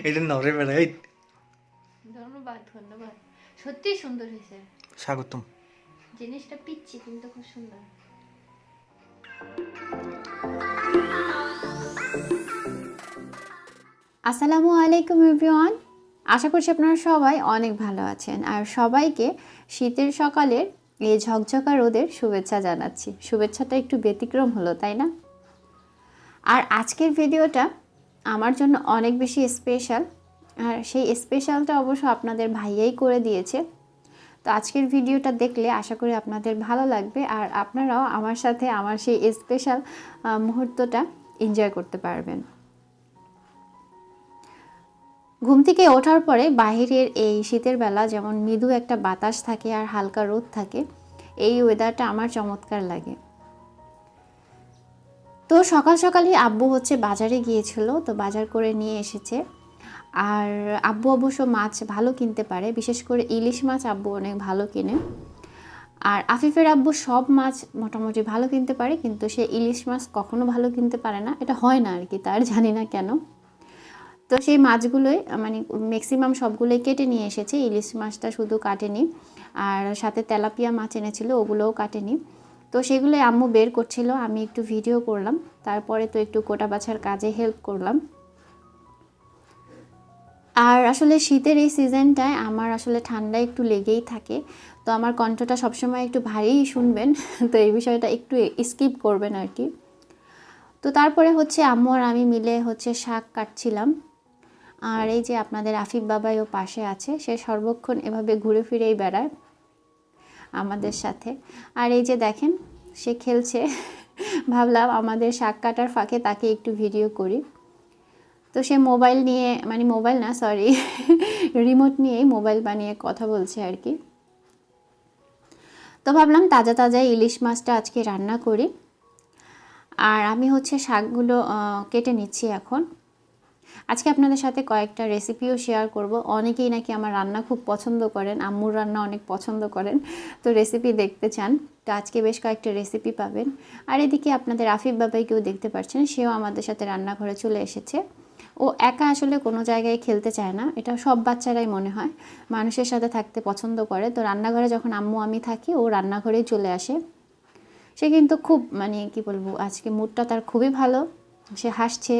এটা নরে বেড়াই। ধন্যবাদ ধন্যবাদ, সত্যি সুন্দর হয়েছে। স্বাগতম। জিনিসটা পিচ্ছি কিন্তু খুব সুন্দর। আসসালামু আলাইকুম এভরিওয়ান, আশা করছি আপনারা সবাই অনেক ভালো আছেন। আর সবাইকে শীতের সকালের এই ঝকঝকা রোদের শুভেচ্ছা জানাচ্ছি। শুভেচ্ছাটা একটু ব্যতিক্রম হলো, তাই না? আর আজকের ভিডিওটা আমার জন্য অনেক বেশি স্পেশাল, আর সেই স্পেশালটা অবশ্য আপনাদের ভাইয়াই করে দিয়েছে। তো আজকের ভিডিওটা দেখলে আশা করি আপনাদের ভালো লাগবে, আর আপনারাও আমার সাথে আমার সেই স্পেশাল মুহূর্তটা এনজয় করতে পারবেন। ঘুম থেকে ওঠার পরে বাহিরের এই শীতের বেলা যেমন মৃদু একটা বাতাস থাকে আর হালকা রোদ থাকে, এই ওয়েদারটা আমার চমৎকার লাগে। তো সকাল সকালই আব্বু হচ্ছে বাজারে গিয়েছিল, তো বাজার করে নিয়ে এসেছে। আর আব্বু অবশ্য মাছ ভালো কিনতে পারে, বিশেষ করে ইলিশ মাছ আব্বু অনেক ভালো কিনে। আর আফিফের আব্বু সব মাছ মোটামুটি ভালো কিনতে পারে, কিন্তু সে ইলিশ মাছ কখনো ভালো কিনতে পারে না, এটা হয় না আর কি, তার জানি না কেন। তো সেই মাছগুলোই মানে ম্যাক্সিমাম সবগুলোই কেটে নিয়ে এসেছে, ইলিশ মাছটা শুধু কাটেনি, আর সাথে তেলাপিয়া মাছ এনেছিল ওগুলোও কাটেনি। তো সেগুলো আম্মু বের করছিল, আমি একটু ভিডিও করলাম, তারপরে তো একটু কোটা বাছার কাজে হেল্প করলাম। আর আসলে শীতের এই সিজনটায় আমার আসলে ঠান্ডা একটু লেগেই থাকে, তো আমার কণ্ঠটা সবসময় একটু ভারীই শুনবেন, তো এই বিষয়টা একটু স্কিপ করবেন আর কি। তো তারপরে হচ্ছে আম্মু আর আমি মিলে হচ্ছে শাক কাটছিলাম। আর এই যে আপনাদের আফিফ বাবাইও পাশে আছে, সে সর্বক্ষণ এভাবে ঘুরে ফিরেই বেড়ায় আমাদের সাথে। আর এই যে দেখেন সে খেলছে, ভাবলাম আমাদের শাক কাটার ফাঁকে তাকে একটু ভিডিও করি। তো সে মোবাইল নিয়ে, মানে মোবাইল না সরি, রিমোট নিয়েই মোবাইল বানিয়ে কথা বলছে আর কি। তো ভাবলাম তাজা তাজা ইলিশ মাছটা আজকে রান্না করি। আর আমি হচ্ছে শাকগুলো কেটে নিচ্ছি এখন। আজকে আপনাদের সাথে কয়েকটা রেসিপিও শেয়ার করব। অনেকেই নাকি আমার রান্না খুব পছন্দ করেন, আম্মুর রান্না অনেক পছন্দ করেন, তো রেসিপি দেখতে চান। তো আজকে বেশ কয়েকটা রেসিপি পাবেন। আর এদিকে আপনাদের আফিফ বাবাইকেও দেখতে পাচ্ছেন, সেও আমাদের সাথে রান্নাঘরে চলে এসেছে। ও একা আসলে কোনো জায়গায় খেলতে চায় না, এটা সব বাচ্চারাই মনে হয়, মানুষের সাথে থাকতে পছন্দ করে। তো রান্নাঘরে যখন আম্মু আমি থাকি, ও রান্নাঘরেই চলে আসে। সে কিন্তু খুব মানে কি বলবো, আজকে মুডটা তার খুবই ভালো, সে হাসছে,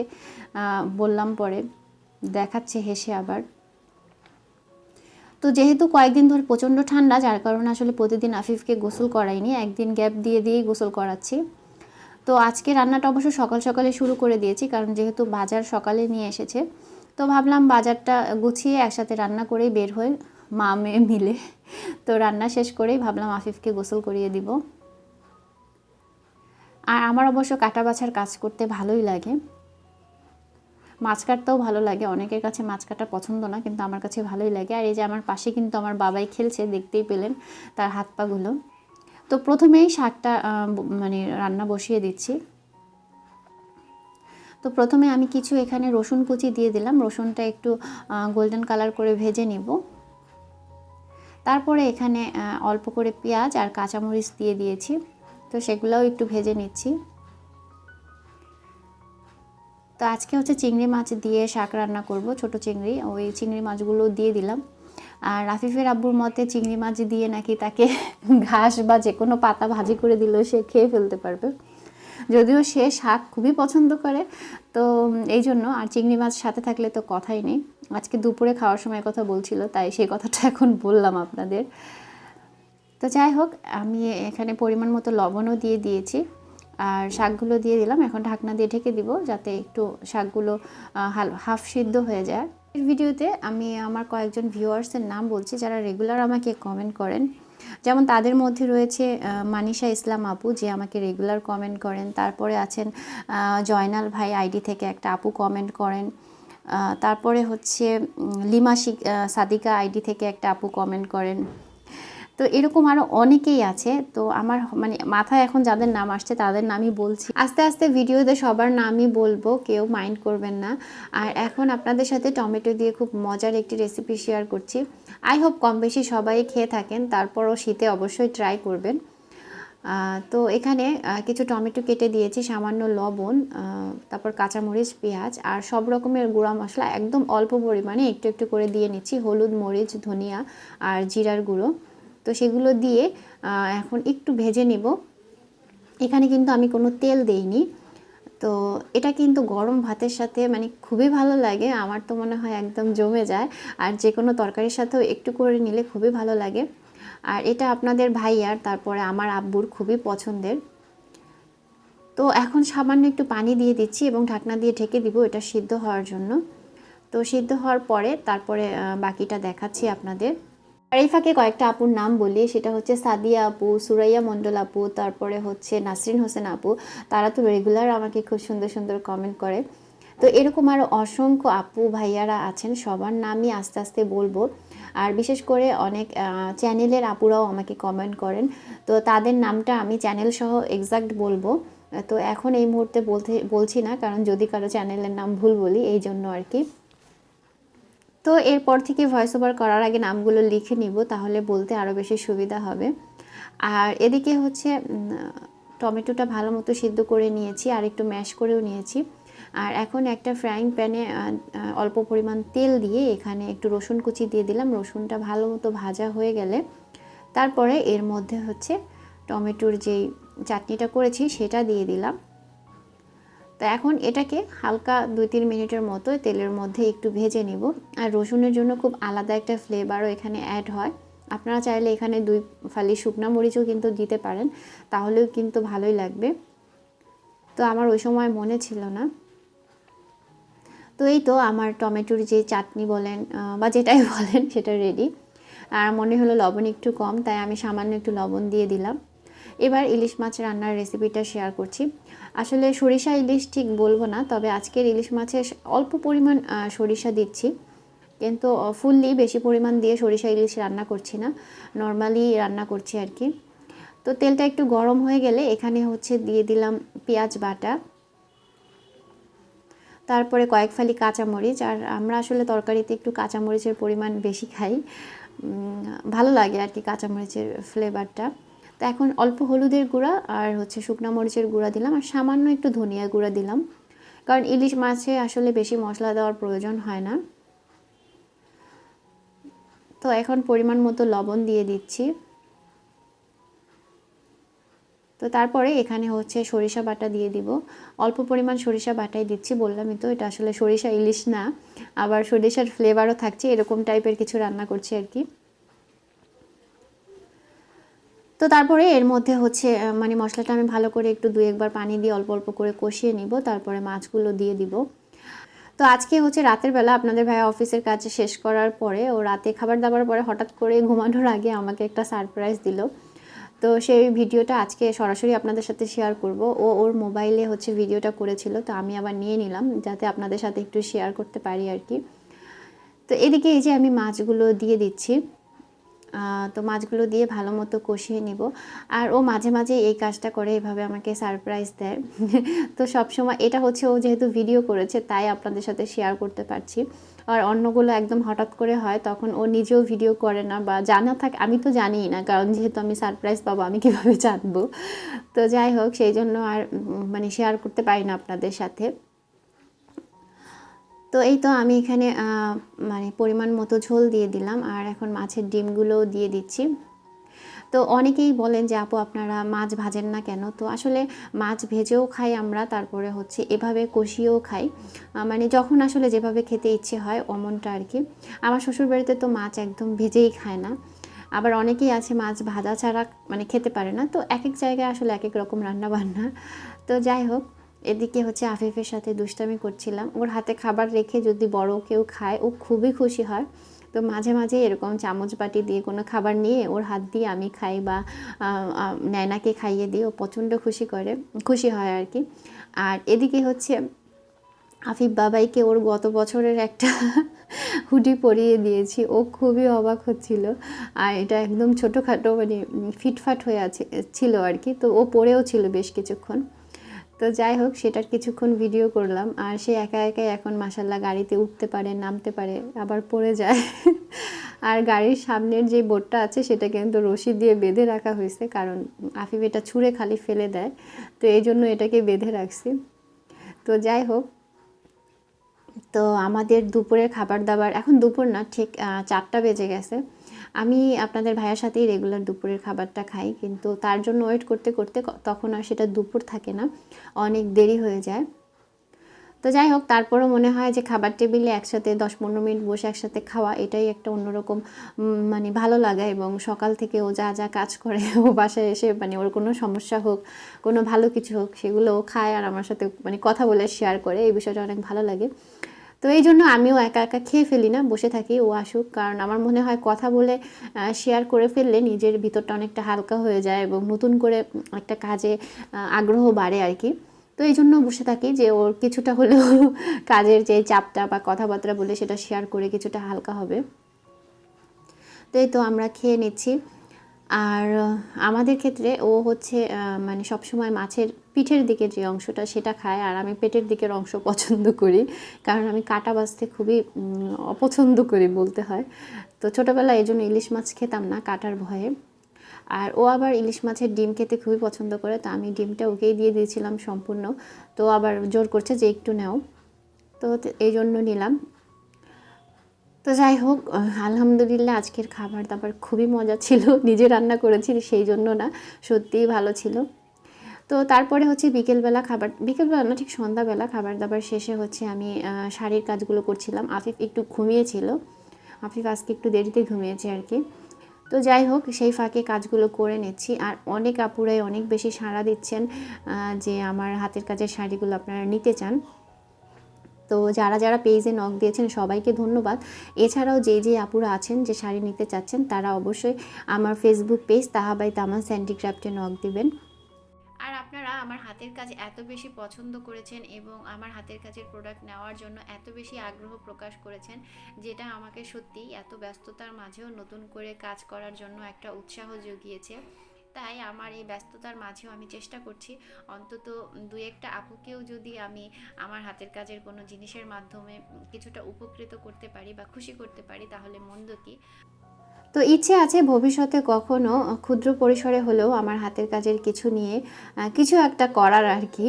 বললাম পরে দেখাচ্ছে হেসে আবার। তো যেহেতু কয়েকদিন ধরে প্রচণ্ড ঠান্ডা, যার কারণে আসলে প্রতিদিন আফিফকে গোসল করাইনি, একদিন গ্যাপ দিয়ে দিয়েই গোসল করাচ্ছি। তো আজকে রান্নাটা অবশ্য সকাল সকালে শুরু করে দিয়েছি, কারণ যেহেতু বাজার সকালে নিয়ে এসেছে, তো ভাবলাম বাজারটা গুছিয়ে একসাথে রান্না করেই বের হই মা মেয়ে মিলে। তো রান্না শেষ করেই ভাবলাম আফিফকে গোসল করিয়ে দিব। আর আমার অবশ্য কাটা বাছার কাজ করতে ভালোই লাগে, মাছ কাটতেও ভালো লাগে। অনেকের কাছে মাছ কাটা পছন্দ না, কিন্তু আমার কাছে ভালোই লাগে। আর এই যে আমার পাশে কিন্তু আমার বাবাই খেলছে, দেখতেই পেলেন তার হাত পাগুলো। তো প্রথমেই শাকটা মানে রান্না বসিয়ে দিচ্ছি। তো প্রথমে আমি কিছু এখানে রসুন কুচি দিয়ে দিলাম, রসুনটা একটু গোল্ডেন কালার করে ভেজে নিব। তারপরে এখানে অল্প করে পেঁয়াজ আর কাঁচামরিচ দিয়ে দিয়েছি, তো সেগুলোও একটু ভেজে নিচ্ছি। তো আজকে হচ্ছে চিংড়ি মাছ দিয়ে শাক রান্না করব, ছোট চিংড়ি, ওই চিংড়ি মাছগুলো দিয়ে দিলাম। আর রাফিফের আব্বুর মতে চিংড়ি মাছ দিয়ে নাকি তাকে ঘাস বা যে কোনো পাতা ভাজি করে দিলেও সে খেয়ে ফেলতে পারবে, যদিও সে শাক খুবই পছন্দ করে। তো এই জন্য, আর চিংড়ি মাছ সাথে থাকলে তো কথাই নেই। আজকে দুপুরে খাওয়ার সময় কথা বলছিল, তাই সেই কথাটা এখন বললাম আপনাদের। তো যাই হোক, আমি এখানে পরিমাণ মতো লবণও দিয়ে দিয়েছি, আর শাকগুলো দিয়ে দিলাম। এখন ঢাকনা দিয়ে ঢেকে দিব, যাতে একটু শাকগুলো হাফ সিদ্ধ হয়ে যায়। এই ভিডিওতে আমি আমার কয়েকজন ভিউয়ার্সের নাম বলছি, যারা রেগুলার আমাকে কমেন্ট করেন। যেমন তাদের মধ্যে রয়েছে মানিশা ইসলাম আপু, যে আমাকে রেগুলার কমেন্ট করেন। তারপরে আছেন জয়নাল ভাই আইডি থেকে একটা আপু কমেন্ট করেন। তারপরে হচ্ছে লিমা সাদিকা আইডি থেকে একটা আপু কমেন্ট করেন। তো এরকম আরও অনেকেই আছে। তো আমার মানে মাথায় এখন যাদের নাম আসছে তাদের নামই বলছি, আস্তে আস্তে ভিডিওতে সবার নামই বলবো, কেউ মাইন্ড করবেন না। আর এখন আপনাদের সাথে টমেটো দিয়ে খুব মজার একটি রেসিপি শেয়ার করছি। আই হোপ কম বেশি সবাই খেয়ে থাকেন, তারপরও শীতে অবশ্যই ট্রাই করবেন। তো এখানে কিছু টমেটো কেটে দিয়েছি, সামান্য লবণ, তারপর কাঁচামরিচ, পেঁয়াজ আর সব রকমের গুঁড়া মশলা একদম অল্প পরিমাণে একটু একটু করে দিয়ে নিচ্ছি, হলুদ, মরিচ, ধনিয়া আর জিরার গুঁড়ো। তো সেগুলো দিয়ে এখন একটু ভেজে নিব। এখানে কিন্তু আমি কোনো তেল দেইনি। তো এটা কিন্তু গরম ভাতের সাথে মানে খুবই ভালো লাগে, আমার তো মনে হয় একদম জমে যায়। আর যে কোনো তরকারির সাথেও একটু করে নিলে খুবই ভালো লাগে। আর এটা আপনাদের ভাইয়ার, তারপরে আমার আব্বুর খুবই পছন্দের। তো এখন সামান্য একটু পানি দিয়ে দিচ্ছি এবং ঢাকনা দিয়ে ঢেকে দিব এটা সিদ্ধ হওয়ার জন্য। তো সিদ্ধ হওয়ার পরে তারপরে বাকিটা দেখাচ্ছি আপনাদের। আর এই ফাঁকে কয়েকটা আপুর নাম বলি, সেটা হচ্ছে সাদিয়া আপু, সুরাইয়া মণ্ডল আপু, তারপরে হচ্ছে নাসরিন হোসেন আপু। তারা তো রেগুলার আমাকে খুব সুন্দর সুন্দর কমেন্ট করে। তো এরকম আরও অসংখ্য আপু ভাইয়ারা আছেন, সবার নামই আস্তে আস্তে বলবো। আর বিশেষ করে অনেক চ্যানেলের আপুরাও আমাকে কমেন্ট করেন, তো তাদের নামটা আমি চ্যানেল সহ এক্সাক্ট বলবো। তো এখন এই মুহূর্তে বলছি না, কারণ যদি কারো চ্যানেলের নাম ভুল বলি এই জন্য আর কি। তো এরপর থেকে ভয়েস ওভার করার আগে নামগুলো লিখে নিব, তাহলে বলতে আরও বেশি সুবিধা হবে। আর এদিকে হচ্ছে টমেটোটা ভালো মতো সিদ্ধ করে নিয়েছি আর একটু ম্যাশ করেও নিয়েছি। আর এখন একটা ফ্রাইং প্যানে অল্প পরিমাণ তেল দিয়ে এখানে একটু রসুন কুচি দিয়ে দিলাম। রসুনটা ভালো মতো ভাজা হয়ে গেলে তারপরে এর মধ্যে হচ্ছে টমেটোর যেই চাটনিটা করেছি সেটা দিয়ে দিলাম। তো এখন এটাকে হালকা 2-3 মিনিটের মতো তেলের মধ্যে একটু ভেজে নিব। আর রসুনের জন্য খুব আলাদা একটা ফ্লেভারও এখানে অ্যাড হয়। আপনারা চাইলে এখানে 2 ফালি শুকনো মরিচও কিন্তু দিতে পারেন, তাহলেও কিন্তু ভালোই লাগবে। তো আমার ওই সময় মনে ছিল না। তো এই তো আমার টমেটোর যে চাটনি বলেন বা যেটাই বলেন সেটা রেডি। আর মনে হলো লবণ একটু কম, তাই আমি সামান্য একটু লবণ দিয়ে দিলাম। এবার ইলিশ মাছ রান্নার রেসিপিটা শেয়ার করছি। আসলে সরিষা ইলিশ ঠিক বলবো না, তবে আজকের ইলিশ মাছে অল্প পরিমাণ সরিষা দিচ্ছি, কিন্তু ফুললি বেশি পরিমাণ দিয়ে সরিষা ইলিশ রান্না করছি না, নর্মালি রান্না করছি আর কি। তো তেলটা একটু গরম হয়ে গেলে এখানে হচ্ছে দিয়ে দিলাম পেঁয়াজ বাটা, তারপরে কয়েক ফালি কাঁচামরিচ। আর আমরা আসলে তরকারিতে একটু কাঁচামরিচের পরিমাণ বেশি খাই, ভালো লাগে আর কি কাঁচামরিচের ফ্লেভারটা। তো এখন অল্প হলুদের গুঁড়া আর হচ্ছে শুকনো মরিচের গুঁড়া দিলাম, আর সামান্য একটু ধনিয়া গুঁড়া দিলাম, কারণ ইলিশ মাছে আসলে বেশি মশলা দেওয়ার প্রয়োজন হয় না। তো এখন পরিমাণ মতো লবণ দিয়ে দিচ্ছি। তো তারপরে এখানে হচ্ছে সরিষা বাটা দিয়ে দিব, অল্প পরিমাণ সরিষা বাটাই দিচ্ছি, বললামই তো এটা আসলে সরিষা ইলিশ না, আবার সরিষার ফ্লেভারও থাকছে, এরকম টাইপের কিছু রান্না করছি আর কি। তো তারপরে এর মধ্যে হচ্ছে মানে মশলাটা আমি ভালো করে একটু 2-1 বার পানি দিয়ে অল্প অল্প করে কষিয়ে নিব, তারপরে মাছগুলো দিয়ে দিব। তো আজকে হচ্ছে রাতের বেলা আপনাদের ভাইয়া অফিসের কাজ শেষ করার পরে, ও রাতে খাবার দাবার পরে হঠাৎ করে ঘুমানোর আগে আমাকে একটা সারপ্রাইজ দিল। তো সেই ভিডিওটা আজকে সরাসরি আপনাদের সাথে শেয়ার করব। ও ওর মোবাইলে হচ্ছে ভিডিওটা করেছিল, তো আমি আবার নিয়ে নিলাম যাতে আপনাদের সাথে একটু শেয়ার করতে পারি আর কি। তো এদিকে এই যে আমি মাছগুলো দিয়ে দিচ্ছি, তো মাছগুলো দিয়ে ভালো মতো কষিয়ে নিব। আর ও মাঝে মাঝে এই কাজটা করে, এভাবে আমাকে সারপ্রাইজ দেয়। তো সবসময় এটা হচ্ছে ও যেহেতু ভিডিও করেছে তাই আপনাদের সাথে শেয়ার করতে পারছি। আর অন্যগুলো একদম হঠাৎ করে হয়, তখন ও নিজেও ভিডিও করে না বা জানা থাকে, আমি তো জানিই না, কারণ যেহেতু আমি সারপ্রাইজ পাবো আমি কীভাবে জানবো। তো যাই হোক, সেই জন্য আর মানে শেয়ার করতে পারি না আপনাদের সাথে। তো এই তো আমি এখানে মানে পরিমাণ মতো ঝোল দিয়ে দিলাম, আর এখন মাছের ডিমগুলোও দিয়ে দিচ্ছি। তো অনেকেই বলেন যে আপু আপনারা মাছ ভাজেন না কেন? তো আসলে মাছ ভেজেও খাই আমরা, তারপরে হচ্ছে এভাবে কষিয়েও খাই, মানে যখন আসলে যেভাবে খেতে ইচ্ছে হয় অমনটা আর কি। আমার শ্বশুরবাড়িতে তো মাছ একদম ভেজেই খায় না, আবার অনেকেই আছে মাছ ভাজা ছাড়া মানে খেতে পারে না। তো এক এক জায়গায় আসলে এক এক রকম রান্না বান্না। তো যাই হোক, এদিকে হচ্ছে আফিফের সাথে দুষ্টামি করছিলাম, ওর হাতে খাবার রেখে যদি বড় কেউ খায় ও খুবই খুশি হয়। তো মাঝে মাঝে এরকম চামচ বাটি দিয়ে কোনো খাবার নিয়ে ওর হাত দিয়ে আমি খাই বা নয়নাকে খাইয়ে দিই, ও প্রচণ্ড খুশি হয় আর কি। আর এদিকে হচ্ছে আফিফ বাবাইকে ওর গত বছরের একটা হুডি পরিয়ে দিয়েছি, ও খুবই অবাক হচ্ছিল। আর এটা একদম ছোটোখাটো মানে ফিটফাট হয়ে ছিল আর কি। তো ও পরেও ছিল বেশ কিছুক্ষণ। তো যাই হোক, সেটার কিছুক্ষণ ভিডিও করলাম। আর সে একা একাই এখন মাশাল্লাহ গাড়িতে উঠতে পারে, নামতে পারে, আবার পড়ে যায়। আর গাড়ির সামনের যে বোর্ডটা আছে সেটা কিন্তু রশি দিয়ে বেঁধে রাখা হয়েছে, কারণ আফিফ এটা ছুঁড়ে খালি ফেলে দেয়, তো এই জন্য এটাকে বেঁধে রাখছি। তো যাই হোক, তো আমাদের দুপুরের খাবার দাবার, এখন দুপুর না, ঠিক 4টা বেজে গেছে। আমি আপনাদের ভাইয়ের সাথেই রেগুলার দুপুরের খাবারটা খাই, কিন্তু তার জন্য ওয়েট করতে করতে তখন আর সেটা দুপুর থাকে না, অনেক দেরি হয়ে যায়। তো যাই হোক, তারপরও মনে হয় যে খাবার টেবিলে একসাথে 10-15 মিনিট বসে একসাথে খাওয়া, এটাই একটা অন্যরকম মানে ভালো লাগা। এবং সকাল থেকে ও যা যা কাজ করে, ও বাসায় এসে মানে ওর কোনো সমস্যা হোক, কোনো ভালো কিছু হোক, সেগুলো ও খায় আর আমার সাথে মানে কথা বলে শেয়ার করে, এই বিষয়টা অনেক ভালো লাগে। তো এই জন্য আমিও একা একা খেয়ে ফেলি না, বসে থাকি ও আসুক, কারণ আমার মনে হয় কথা বলে শেয়ার করে ফেললে নিজের ভিতরটা অনেকটা হালকা হয়ে যায় এবং নতুন করে একটা কাজে আগ্রহ বাড়ে আর কি। তো এই জন্য বসে থাকি যে ওর কিছুটা হলেও কাজের যে চাপটা বা কথাবার্তা বলে সেটা শেয়ার করে কিছুটা হালকা হবে। তো এই তো আমরা খেয়ে নিচ্ছি। আর আমাদের ক্ষেত্রে ও হচ্ছে মানে সবসময় মাছের পিঠের দিকে যে অংশটা সেটা খায়, আর আমি পেটের দিকের অংশ পছন্দ করি, কারণ আমি কাটা বাছতে খুবই অপছন্দ করি বলতে হয়। তো ছোটোবেলায় এই জন্য ইলিশ মাছ খেতাম না কাটার ভয়ে। আর ও আবার ইলিশ মাছের ডিম খেতে খুবই পছন্দ করে, তো আমি ডিমটা ওকেই দিয়ে দিয়েছিলাম সম্পূর্ণ। তো আবার জোর করছে যে একটু নাও, তো এই জন্য নিলাম। তো যাই হোক, আলহামদুলিল্লাহ আজকের খাবার দাবার খুবই মজা ছিল, নিজে রান্না করেছি সেই জন্য না, সত্যিই ভালো ছিল। তো তারপরে হচ্ছে বিকেলবেলা না, ঠিক সন্ধ্যাবেলা খাবার দাবার শেষে হচ্ছে আমি শাড়ির কাজগুলো করছিলাম। আফিফ একটু ঘুমিয়েছিল, আফিফ আজকে একটু দেরিতে ঘুমিয়েছে আর কি। তো যাই হোক, সেই ফাঁকে কাজগুলো করে নিচ্ছি। আর অনেক আপুরাই অনেক বেশি সাড়া দিচ্ছেন যে আমার হাতের কাজের শাড়িগুলো আপনারা নিতে চান। তো যারা যারা পেজে নক দিয়েছেন সবাইকে ধন্যবাদ। এছাড়াও যে আপুরা আছেন যে শাড়ি নিতে চাচ্ছেন, তারা অবশ্যই আমার ফেসবুক পেজ তাহা বাই তামান হ্যান্ডিক্রাফটে নক দিবেন। আর আপনারা আমার হাতের কাজ এত বেশি পছন্দ করেছেন এবং আমার হাতের কাজের প্রোডাক্ট নেওয়ার জন্য এত বেশি আগ্রহ প্রকাশ করেছেন, যেটা আমাকে সত্যিই এত ব্যস্ততার মাঝেও নতুন করে কাজ করার জন্য একটা উৎসাহ জুগিয়েছে। তাই আমার এই ব্যস্ততার মাঝেও আমি চেষ্টা করছি অন্তত 2-1টা আপুকেও যদি আমি আমার হাতের কাজের কোনো জিনিসের মাধ্যমে কিছুটা উপকৃত করতে পারি বা খুশি করতে পারি, তাহলে মন্দ কি। তো ইচ্ছে আছে ভবিষ্যতে কখনো ক্ষুদ্র পরিসরে হলেও আমার হাতের কাজের কিছু নিয়ে কিছু একটা করার আর কি।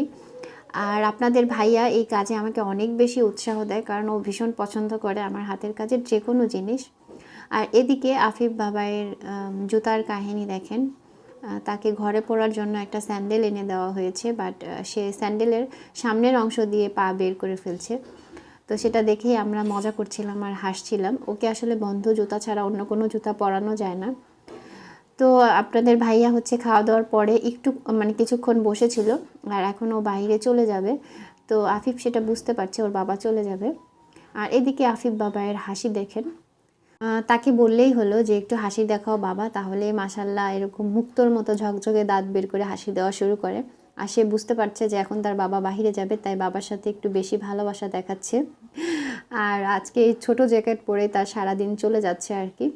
আর আপনাদের ভাইয়া এই কাজে আমাকে অনেক বেশি উৎসাহ দেয়, কারণ ও ভীষণ পছন্দ করে আমার হাতের কাজের যে কোনো জিনিস। আর এদিকে আফিফ বাবাইয়ের জুতার কাহিনী দেখেন, তাকে ঘরে পরার জন্য একটা স্যান্ডেল এনে দেওয়া হয়েছে, বাট সে স্যান্ডেলের সামনের অংশ দিয়ে পা বের করে ফেলছে। তো সেটা দেখেই আমরা মজা করছিলাম আর হাসছিলাম। ওকে আসলে বন্ধ জুতা ছাড়া অন্য কোনো জুতা পরানো যায় না। তো আপনাদের ভাইয়া হচ্ছে খাওয়া দাওয়ার পরে একটু মানে কিছুক্ষণ বসেছিল, আর এখন ও বাইরে চলে যাবে। তো আফিফ সেটা বুঝতে পারছে ওর বাবা চলে যাবে। আর এদিকে আফিফ বাবায়ের হাসি দেখেন, তাকে বললেই হলো যে একটু হাসি দেখাও বাবা, তাহলে মাশাল্লাহ এরকম মুক্তোর মতো ঝকঝকে দাঁত বের করে হাসি দেওয়া শুরু করে। আর সে বুঝতে পারছে যে এখন তার বাবা বাহিরে যাবে, তাই বাবার সাথে একটু বেশি ভালোবাসা দেখাচ্ছে। আর আজকে এই ছোটো জ্যাকেট পরে তার সারাদিন চলে যাচ্ছে আর কি।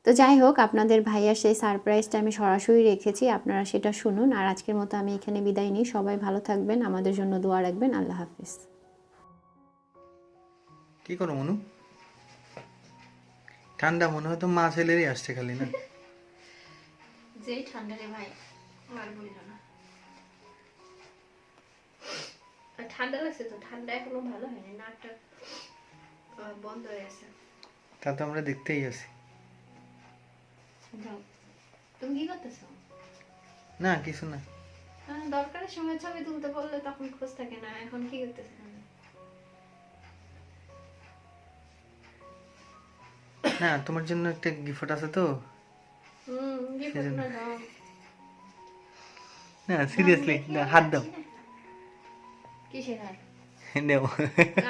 তো যাই হোক, আপনাদের ভাইয়ার সেই সারপ্রাইজটা আমি সরাসরি রেখেছি, আপনারা সেটা শুনুন। আর আজকের মতো আমি এখানে বিদায় নিই। সবাই ভালো থাকবেন, আমাদের জন্য দোয়া রাখবেন। আল্লাহ হাফিজ। কি করো মনু? ঠান্ডা মনে হয় তো মা ছেলেরই আসছে খালি না? যেই ঠান্ডা রে ভাই, আর বলিল না। ঠান্ডা লাগছে তো, ঠান্ডা এখনো ভালো হয়নি, নাকটা বন্ধ হয়ে আছে। তা তো আমরা দেখতেই আছি। তুমি কি করতেছো? না কিছু না। দরকারের সময় ছবি তুলতে বললে তখন খোঁজ থাকে না, এখন কি করতেছো? না তোমার জন্য একটা গিফট আছে তো। গিফট না দাও। না সিরিয়াসলি, না হাত দাও। কিসের হাত? দাও।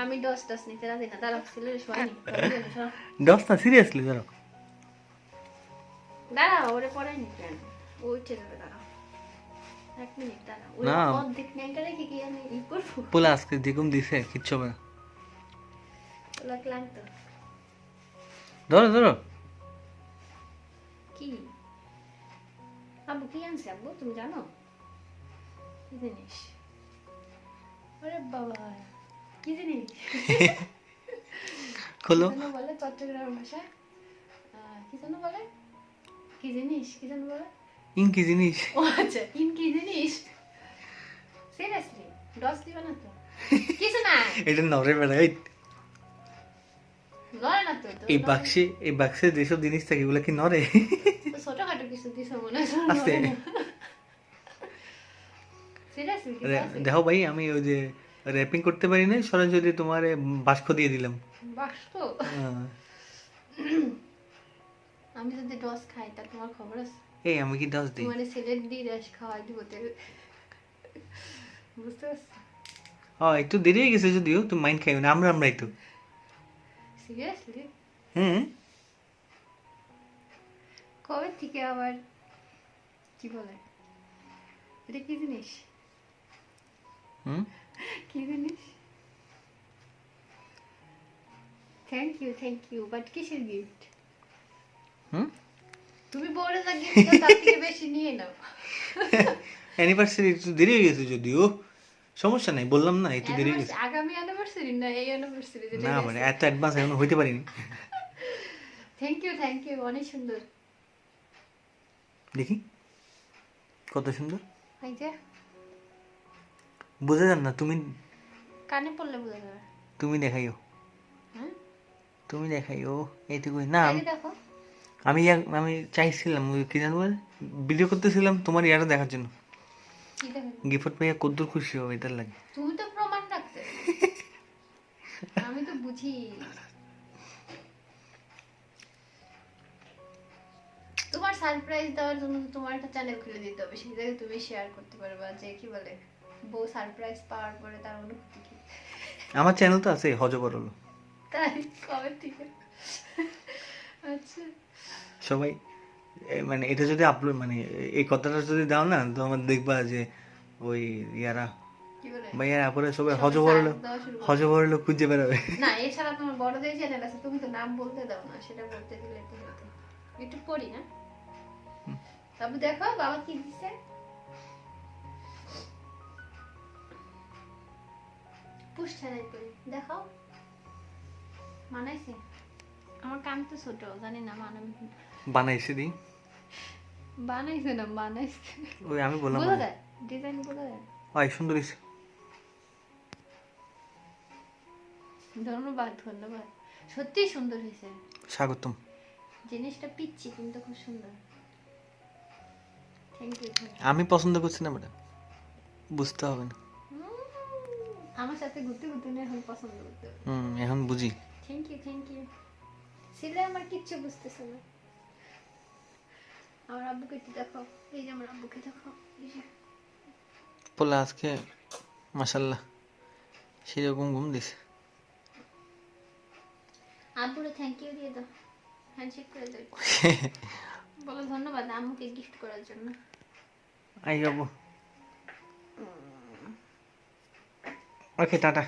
আমি ডস নিতে রাজি না, দাঁড়াও ছেলের শোয়ানি। দশ না সিরিয়াসলি ধরো। দাঁড়াও, ওরে পড়াই নি কেন, ও উঠে যাবে, দাঁড়াও 1 মিনিট দাঁড়াও। ওই অর্ধেক নেংটা রেখে কি আমি ই করবো? পোলা আজকে যেরকম দিছে কিচ্ছু হবে না। ওলা ক্লান্ত। ধরো ধরো। কি আব্বু কি আনছে? আব্বু তুমি জানো কি জিনিস? ওরে বাবা, কি জিনিস? খোলো। বলে চট্টগ্রাম ভাষায় কি যেন বলে, কি জিনিস, কি যেন বলে, ইন কি জিনিস? ও আচ্ছা, ইন কি জিনিস। সিরিয়াসলি ডস দিবা না তো? কিছু না, এটা নরে বেড়া। নয় না তো। এই বাক্সে যেসব জিনিস থাকে এগুলো কি নরে? ছোটখাটো কিছু দিছো মনে হয়। আছে। সিরিয়াসলি দেখো ভাই, আমি ওই যে র্যাপিং করতে পারি না, সরাসরি তোমার বাস্ক দিয়ে দিলাম। বাক্স? আমি যদি ডস খাই তা তোমার খবর আছে? এই আমি কি ডস দিই? তোমার সিলেট দিয়ে রস খাওয়াই দিব তেল, বুঝতে পারছো? একটু দেরি হয়ে গেছে যদিও, তুমি মাইন্ড খাইও না, আমরাই তো। সিরিয়াসলি? হ্যাঁ। কবে থেকে আবার কি বলে, এটা কি জিনিস? কি জিনিস? থ্যাংক ইউ বাট কিসের গিফট? তুমি বলে যা গিফট তার থেকে বেশি নিয়ে নাও। অ্যানিভার্সারি একটু দেরি হয়ে গেছে যদিও, সমস্যা নাই, বললাম না একটু দেরি হয়ে গেছে। আগামী অ্যানিভার্সারি না এই অ্যানিভার্সারি? না মানে এত অ্যাডভান্স এখনো হইতে পারিনি। থ্যাংক ইউ অনেক সুন্দর। দেখি কত সুন্দর, এই যে বুঝে যান না, তুমি কানে পড়লে বোঝা যাবে। তুমি দেখাইও, হ্যাঁ তুমি দেখাইও এইটুকুই না। এই যে দেখো, আমি চাইছিলাম ওই কি জানো, ভিডিও করতেছিলাম তোমার ইয়ারা দেখার জন্য, কি দেখো, গিফট পাইয়া কদ্দুর খুশি হবে এটার লাগে। তুমি তো প্রমাণ রাখতে, আমি তো বুঝি। তোমার সারপ্রাইজ দেওয়ার জন্য তোমার একটা চ্যানেল খুলে দিতে হবে, সেই জায়গায় তুমি শেয়ার করতে পারবা যে কি বলে বউ সারপ্রাইজ পাওয়ার পরে তার অনুভূতি কি। আমার চ্যানেল তো আছে, হজবর হলো। তাই কবে থেকে? আচ্ছা সবাই মানে এটা যদি আপলোড, মানে এই কথাটা যদি দাও না, তো আমার দেখবা যে ওই ইয়ারা কি বলে ভাইয়া আপরে সবাই সবাই হজবর হলো, সার দেওয়া শুরু করবে। হজবর হলো খুঁজে বেড়াবে। না এছাড়া তোমার বড়দের চ্যানেল আছে, তুমি তো নাম বলতে দাও না, সেটা বলতে দিলে তো হতো। একটু পড়ি না, তারপর দেখো বাবা কি দিছে। পুষছে নাই পড়ি, দেখো মানাইছে। আমার কান তো ছোট, জানি না মানাবে কিনা। বানাইছে দি বানাইছে না বানাইছে, ওই আমি বললাম বোঝা যায় ডিজাইন, বোঝা যায়। ওই সুন্দর হইছে। ধন্যবাদ ধন্যবাদ, সত্যি সুন্দর হয়েছে। স্বাগতম। জিনিসটা পিচ্ছি কিন্তু খুব সুন্দর। Thank you. আমি পছন্দ করছি না ম্যাডাম, বুঝতে হবে না। আমার সাথে ঘুরতে ঘুরতে নিয়ে এখন পছন্দ করতে হবে। এখন বুঝি। থ্যাংক ইউ ছেলে আমার কিচ্ছু বুঝতেছে না। আমার আব্বুকে একটু দেখো, এই যে আমার আব্বুকে দেখো, এই যে বলে আজকে মাশাল্লাহ সেরকম ঘুম দিছে। আব্বুরে থ্যাংক ইউ দিয়ে দাও, হ্যান্ডশেক করে দাও, বলো ধন্যবাদ আম্মুকে গিফট করার জন্য। আই যাবো। ওকে টাটা।